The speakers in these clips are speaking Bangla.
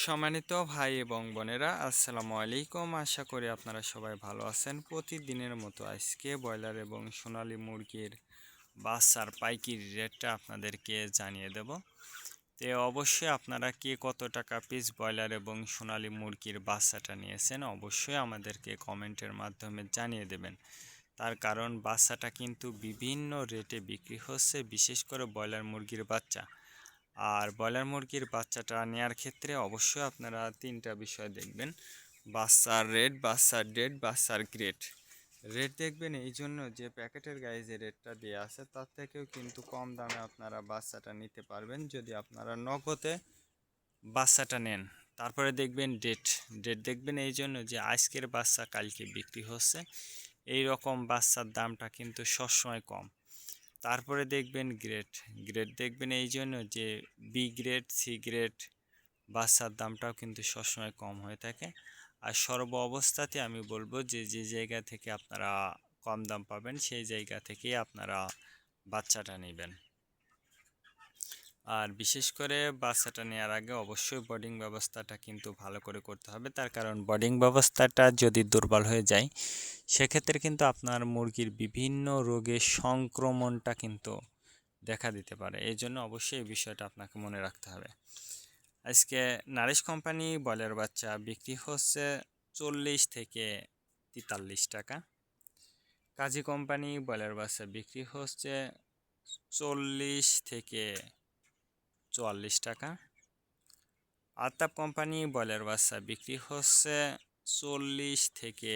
সম্মানিত ভাই এবং বোনেরা, আসসালামু আলাইকুম। আশা করি আপনারা সবাই ভালো আছেন। প্রতিদিনের মতো আজকে ব্রয়লার এবং সোনালী মুরগির বাচ্চার পাইকারি রেটটা আপনাদেরকে জানিয়ে দেব। তো অবশ্যই আপনারা কে কত টাকা পিস ব্রয়লার এবং সোনালী মুরগির বাচ্চাটা নিয়েছেন অবশ্যই আমাদেরকে কমেন্টের মাধ্যমে জানিয়ে দেবেন। তার কারণ বাচ্চাটা কিন্তু বিভিন্ন রেটে বিক্রি হচ্ছে, বিশেষ করে ব্রয়লার মুরগির বাচ্চা। আর ব্রয়লার মুরগির বাচ্চাটা নেওয়ার ক্ষেত্রে অবশ্যই আপনারা তিনটা বিষয় দেখবেন: বাচ্চার রেট, বাচ্চার ডেট, বাচ্চার গ্রেড। রেট দেখবেন এই জন্য যে প্যাকেটের গায়ে যে রেটটা দেওয়া আছে তার থেকেও কিন্তু কম দামে আপনারা বাচ্চাটা নিতে পারবেন যদি আপনারা নগদে বাচ্চাটা নেন। তারপরে দেখবেন ডেট। ডেট দেখবেন এই জন্য যে আজকের বাচ্চা কালকে বিক্রি হচ্ছে, এই রকম বাচ্চার দামটা কিন্তু সবসময় কম। তারপরে দেখবেন গ্রেড। গ্রেড দেখবেন এই জন্য যে বি গ্রেড, সি গ্রেড বাচ্চার দামটাও কিন্তু সবসময় কম হয়ে থাকে। আর সর্ব অবস্থাতে আমি বলবো যে যে জায়গা থেকে আপনারা কম দাম পাবেন সেই জায়গা থেকেই আপনারা বাচ্চাটা নেবেন। আর বিশেষ করে বাচ্চাটা নেওয়ার আগে অবশ্যই বোর্ডিং ব্যবস্থাটা কিন্তু ভালো করে করতে হবে। তার কারণ বোর্ডিং ব্যবস্থাটা যদি দুর্বল হয়ে যায় সেক্ষেত্রে কিন্তু আপনার মুরগির বিভিন্ন রোগের সংক্রমণটা কিন্তু দেখা দিতে পারে। এই জন্য অবশ্যই এই বিষয়টা আপনাকে মনে রাখতে হবে। আজকে নারিশ কোম্পানি ব্রয়লার বাচ্চা বিক্রি হচ্ছে 40 থেকে 43 টাকা। কাজী কোম্পানি ব্রয়লার বাচ্চা বিক্রি হচ্ছে 40 থেকে 44 টাকা। আলতাপ কোম্পানি ব্রয়লার বাচ্চা বিক্রি হচ্ছে 40 থেকে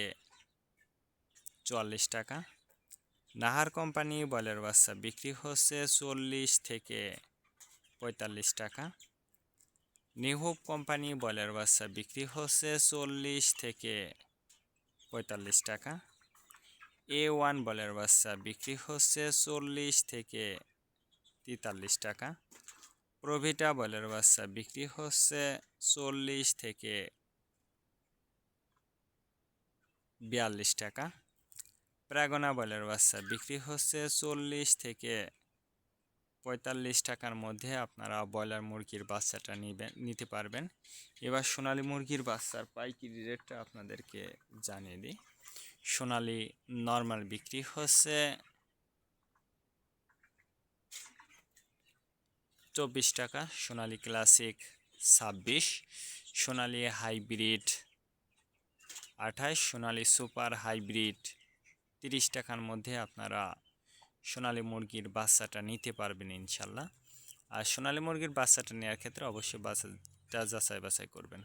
44 টাকা। নাহার কোম্পানি ব্রয়লার বাচ্চা বিক্রি হচ্ছে 40 থেকে 45 টাকা। নিহুব কোম্পানি ব্রয়লার বাচ্চা বিক্রি হচ্ছে 40 থেকে 45 টাকা। A1 ব্রয়লার বাচ্চা বিক্রি হচ্ছে 40 থেকে 43 টাকা। প্রভিটা ব্রয়লার বাচ্চা বিক্রি হচ্ছে 40 থেকে 42 টাকা। প্রাগনা ব্রয়লার বাচ্চা বিক্রি হচ্ছে 40 থেকে 45 টাকার মধ্যে আপনারা ব্রয়লার মুরগির বাচ্চাটা নিতে পারবেন। এবার সোনালী মুরগির বাচ্চার পাইকারি রেটটা আপনাদেরকে জানিয়ে দিই। সোনালী নর্মাল বিক্রি হচ্ছে 24 টাকা, সোনালী ক্লাসিক 26, সোনালী হাইব্রিড 28, সোনালী সুপার হাইব্রিড 30 টাকার মধ্যে আপনারা সোনালী মুরগির বাচ্চাটা নিতে পারবেন ইনশাল্লাহ। আর সোনালী মুরগির বাচ্চাটা নেওয়ার ক্ষেত্রে অবশ্যই বাচ্চাটা যাচাই বাছাই করবেন।